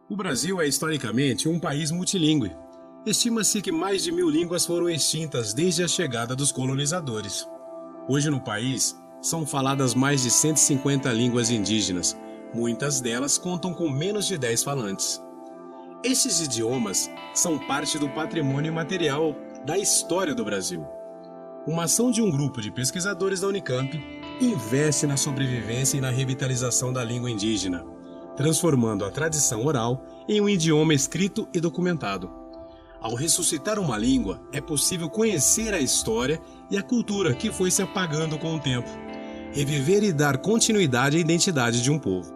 O Brasil é historicamente um país multilingüe. Estima-se que mais de 1000 línguas foram extintas desde a chegada dos colonizadores. Hoje no país, são faladas mais de 150 línguas indígenas. Muitas delas contam com menos de 10 falantes. Esses idiomas são parte do patrimônio imaterial da história do Brasil. Uma ação de um grupo de pesquisadores da Unicamp investe na sobrevivência e na revitalização da língua indígena, transformando a tradição oral em um idioma escrito e documentado. Ao ressuscitar uma língua, é possível conhecer a história e a cultura que foi se apagando com o tempo, reviver e dar continuidade à identidade de um povo.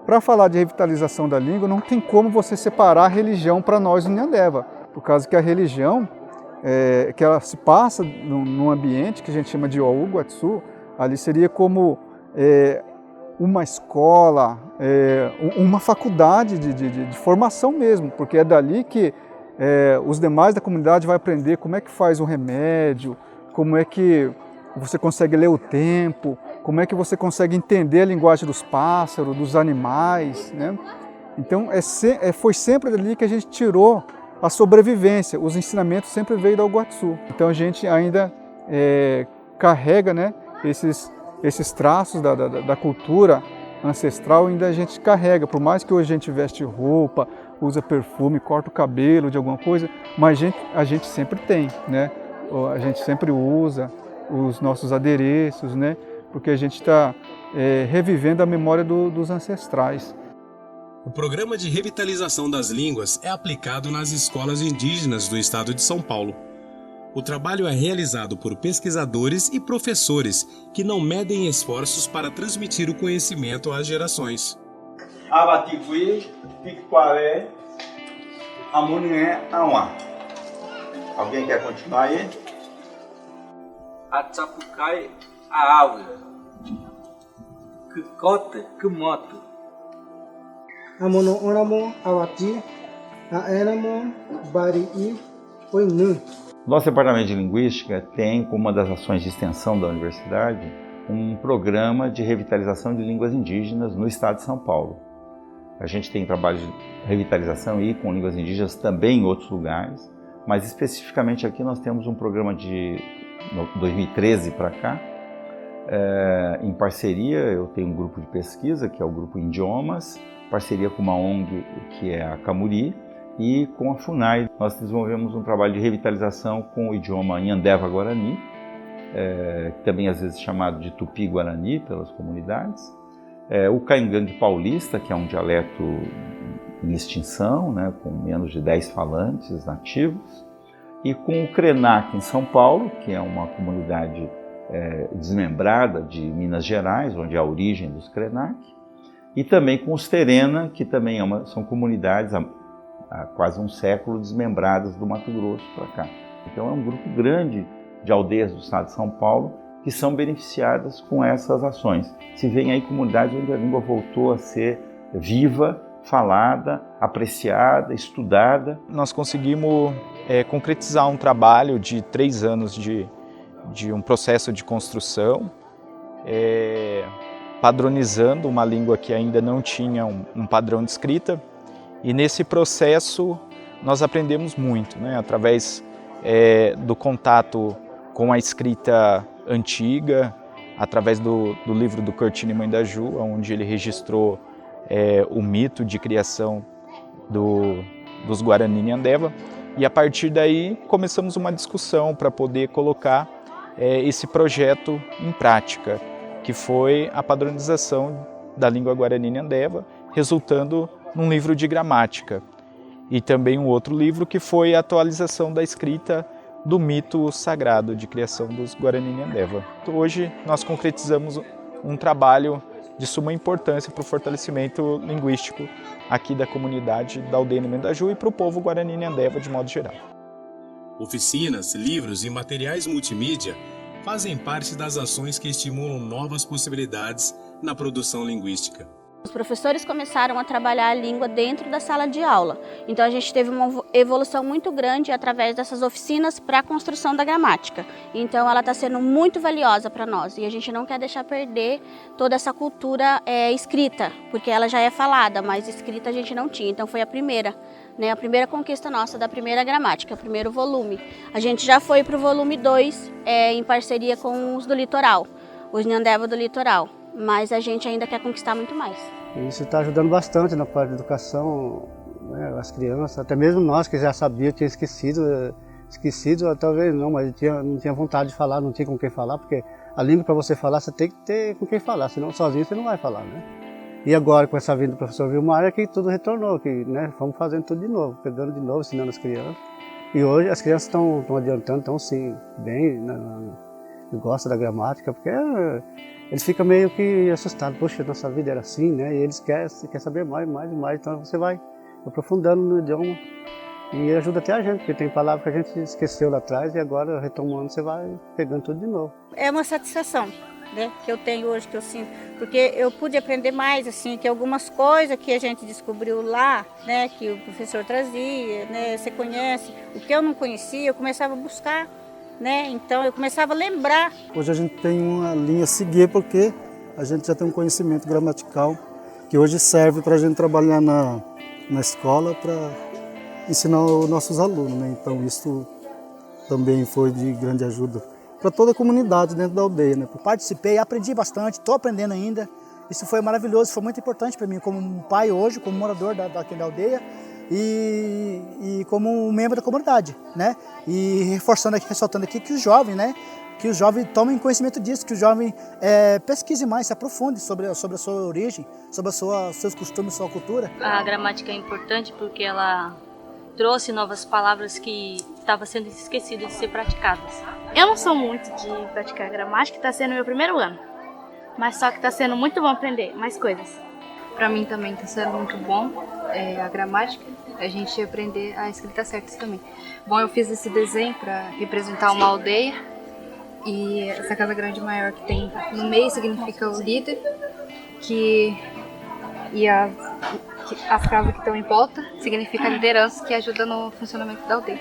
Para falar de revitalização da língua, não tem como você separar a religião para nós no Nhandeva, por causa que a religião, que ela se passa num ambiente que a gente chama de Oú Guatsu, ali seria como uma escola, uma faculdade de formação mesmo, porque é dali que os demais da comunidade vão aprender como é que faz um remédio, como é que você consegue ler o tempo, como é que você consegue entender a linguagem dos pássaros, dos animais, né? Então foi sempre dali que a gente tirou a sobrevivência, os ensinamentos sempre veio da Uguatsu. Então a gente ainda carrega, né, esses traços da cultura ancestral, ainda a gente carrega, por mais que hoje a gente veste roupa, usa perfume, corta o cabelo de alguma coisa, mas a gente sempre tem, né? A gente sempre usa os nossos adereços, né? Porque a gente está revivendo a memória dos ancestrais. O programa de revitalização das línguas é aplicado nas escolas indígenas do estado de São Paulo. O trabalho é realizado por pesquisadores e professores que não medem esforços para transmitir o conhecimento às gerações. Abatigui, Piquaré, Amunié, Auá. Alguém quer continuar aí? Atsapucai, Aáue, que cota, que moto. Amono onamo, Awati, Aenamo, Bari'i, Oinu. Nosso departamento de linguística tem, como uma das ações de extensão da universidade, um programa de revitalização de línguas indígenas no estado de São Paulo. A gente tem trabalho de revitalização e com línguas indígenas também em outros lugares, mas especificamente aqui nós temos um programa de 2013 para cá, em parceria, eu tenho um grupo de pesquisa, que é o Grupo Indiomas, parceria com uma ONG, que é a Camuri, e com a FUNAI. Nós desenvolvemos um trabalho de revitalização com o idioma Nhandeva-Guarani, também às vezes chamado de Tupi-Guarani pelas comunidades, o Caingangue paulista, que é um dialeto em extinção, né, com menos de 10 falantes nativos, e com o Krenak em São Paulo, que é uma comunidade desmembrada de Minas Gerais, onde é a origem dos Krenak, e também com os Terena, que também são comunidades há quase um século desmembradas do Mato Grosso para cá. Então é um grupo grande de aldeias do estado de São Paulo que são beneficiadas com essas ações. Se vê aí comunidades onde a língua voltou a ser viva, falada, apreciada, estudada. Nós conseguimos concretizar um trabalho de 3 anos de um processo de construção, padronizando uma língua que ainda não tinha um padrão de escrita. E nesse processo nós aprendemos muito, né? Através do contato com a escrita antiga, através do livro do Curtine Mãe da Ju, onde ele registrou o mito de criação dos Guarani Nhandeva. E a partir daí começamos uma discussão para poder colocar esse projeto em prática, que foi a padronização da língua Guarani Nhandeva, resultando num livro de gramática. E também um outro livro que foi a atualização da escrita do mito sagrado de criação dos Guarani Nhandeva. Hoje nós concretizamos um trabalho de suma importância para o fortalecimento linguístico aqui da comunidade da aldeia Nemendaju e para o povo Guarani Nhandeva de modo geral. Oficinas, livros e materiais multimídia fazem parte das ações que estimulam novas possibilidades na produção linguística. Os professores começaram a trabalhar a língua dentro da sala de aula. Então a gente teve uma evolução muito grande através dessas oficinas para a construção da gramática. Então ela está sendo muito valiosa para nós e a gente não quer deixar perder toda essa cultura escrita, porque ela já é falada, mas escrita a gente não tinha. Então foi a primeira, né, a primeira conquista nossa da primeira gramática, o primeiro volume. A gente já foi para o volume 2 em parceria com os do litoral, os Nhandeva do litoral. Mas a gente ainda quer conquistar muito mais. Isso está ajudando bastante na parte da educação, né, as crianças, até mesmo nós que já sabia, tinha esquecido, talvez não, mas não tinha vontade de falar, não tinha com quem falar, porque a língua para você falar, você tem que ter com quem falar, senão sozinho você não vai falar, né? E agora com essa vinda do professor Vilmar é que tudo retornou, que né, fomos fazendo tudo de novo, pegando de novo, ensinando as crianças. E hoje as crianças estão adiantando, estão sim, bem, gostam da gramática, porque eles ficam meio que assustados, poxa, nossa vida era assim, né? E eles querem saber mais, então você vai aprofundando no idioma e ajuda até a gente, porque tem palavras que a gente esqueceu lá atrás e agora, retomando, você vai pegando tudo de novo. É uma satisfação, né, que eu tenho hoje, que eu sinto, porque eu pude aprender mais, assim, que algumas coisas que a gente descobriu lá, né, que o professor trazia, né, você conhece, o que eu não conhecia, eu começava a buscar. Né? Então eu começava a lembrar. Hoje a gente tem uma linha a seguir porque a gente já tem um conhecimento gramatical que hoje serve para a gente trabalhar na escola para ensinar os nossos alunos, né? Então isso também foi de grande ajuda para toda a comunidade dentro da aldeia, né? Participei, aprendi bastante, estou aprendendo ainda. Isso foi maravilhoso, foi muito importante para mim como um pai hoje, como morador daqui da aldeia. E como um membro da comunidade, né? E ressaltando aqui que os jovens, né? Que os jovens tomem conhecimento disso, que os jovens pesquisem mais, se aprofundem sobre a sua origem, sobre seus costumes, sua cultura. A gramática é importante porque ela trouxe novas palavras que estavam sendo esquecidas de ser praticadas. Eu não sou muito de praticar gramática, está sendo meu primeiro ano, mas só que está sendo muito bom aprender mais coisas. Para mim também está sendo muito bom a gramática, a gente aprender a escrita certa também. Bom, eu fiz esse desenho para representar uma aldeia e essa casa grande maior que tem no meio significa o líder, e as casas que estão em volta significa a liderança que ajuda no funcionamento da aldeia.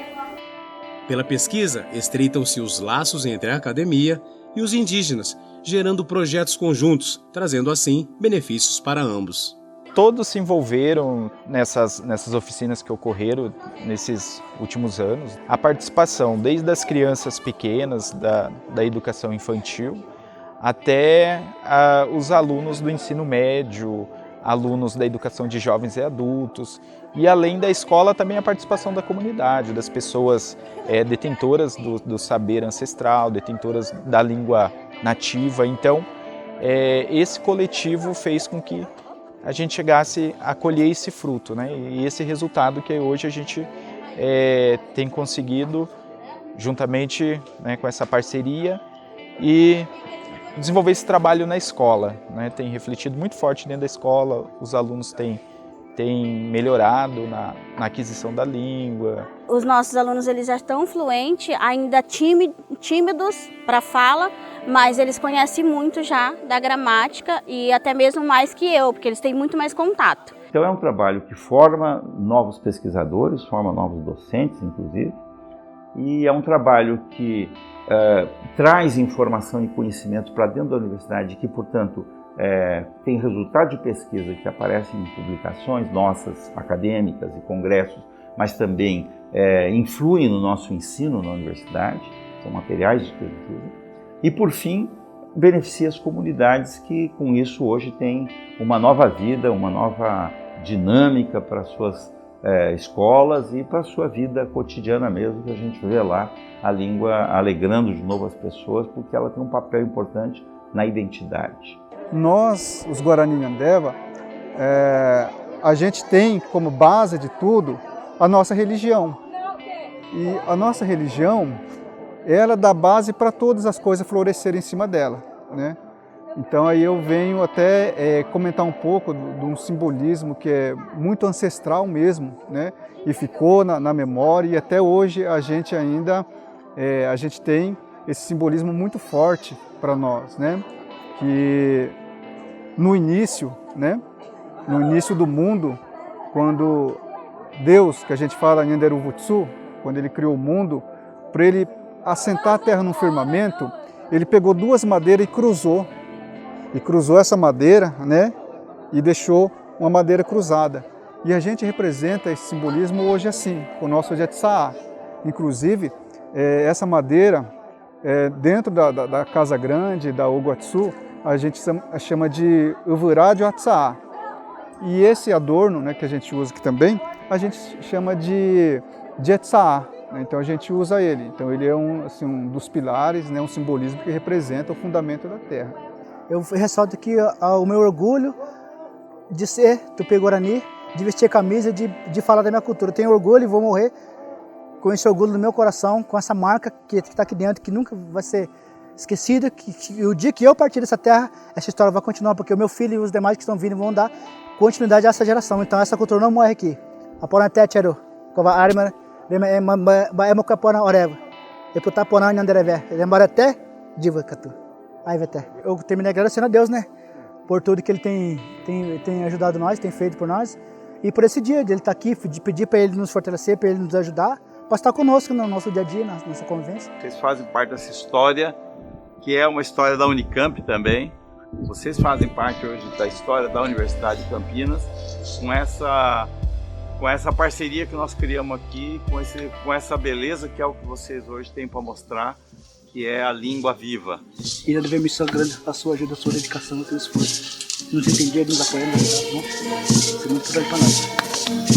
Pela pesquisa, estreitam-se os laços entre a academia e os indígenas, gerando projetos conjuntos, trazendo assim benefícios para ambos. Todos se envolveram nessas oficinas que ocorreram nesses últimos anos. A participação desde as crianças pequenas, da educação infantil, até os alunos do ensino médio, alunos da educação de jovens e adultos, e além da escola também a participação da comunidade, das pessoas detentoras do saber ancestral, detentoras da língua nativa. Então, esse coletivo fez com que a gente chegasse a colher esse fruto, né? E esse resultado que hoje a gente tem conseguido, juntamente, né, com essa parceria, e desenvolver esse trabalho na escola, né? Tem refletido muito forte dentro da escola, os alunos têm melhorado na aquisição da língua. Os nossos alunos eles já estão fluentes, ainda tímidos para fala, mas eles conhecem muito já da gramática e até mesmo mais que eu, porque eles têm muito mais contato. Então é um trabalho que forma novos pesquisadores, forma novos docentes, inclusive, e é um trabalho que traz informação e conhecimento para dentro da universidade, que, portanto, tem resultado de pesquisa que aparecem em publicações nossas, acadêmicas e congressos, mas também influem no nosso ensino na universidade, são materiais de pesquisa. E, por fim, beneficia as comunidades que, com isso, hoje têm uma nova vida, uma nova dinâmica para as suas escolas e para a sua vida cotidiana mesmo, que a gente vê lá a língua alegrando de novo as pessoas, porque ela tem um papel importante na identidade. Nós, os Guarani Nhandeva, a gente tem como base de tudo a nossa religião. E a nossa religião, ela dá base para todas as coisas florescerem em cima dela, né? Então aí eu venho até comentar um pouco de um simbolismo que é muito ancestral mesmo, né? E ficou na memória, e até hoje a gente ainda a gente tem esse simbolismo muito forte para nós, né? Que no início, né, no início do mundo, quando Deus, que a gente fala em Nyanderuvutsu, quando ele criou o mundo, para ele assentar a terra no firmamento, ele pegou 2 madeiras e cruzou essa madeira, né, e deixou uma madeira cruzada. E a gente representa esse simbolismo hoje assim, com o nosso Jetsaá. Inclusive, essa madeira, dentro da Casa Grande, da Oguatsu, a gente chama de Uvurá de Atsaá. E esse adorno, né, que a gente usa aqui também, a gente chama de Jetsaá. Né? Então a gente usa ele. Então ele é um dos pilares, né, um simbolismo que representa o fundamento da terra. Eu ressalto aqui o meu orgulho de ser Tupi-Guarani, de vestir a camisa, de falar da minha cultura. Eu tenho orgulho e vou morrer com esse orgulho no meu coração, com essa marca que está aqui dentro, que nunca vai ser esquecida, que o dia que eu partir dessa terra, essa história vai continuar, porque o meu filho e os demais que estão vindo vão dar continuidade a essa geração. Então essa cultura não morre aqui. Apona Tetero, Kova Arima, Emokapona Oreva, Eputapona Nyandereve, Lembra até Divakatu. Aí vai até. Eu terminei agradecendo a Deus, né? Por tudo que Ele tem ajudado nós, tem feito por nós. E por esse dia de Ele estar aqui, de pedir para Ele nos fortalecer, para Ele nos ajudar, para estar conosco no nosso dia a dia, nessa convivência. Vocês fazem parte dessa história, que é uma história da Unicamp também. Vocês fazem parte hoje da história da Universidade de Campinas, com essa parceria que nós criamos aqui, com essa beleza que é o que vocês hoje têm para mostrar, que é a língua viva. E nós devemos ser grande a sua ajuda, a sua dedicação, a seu esforço. Nos entender, nos apoiando, tá bom? Isso é muito grande para nós.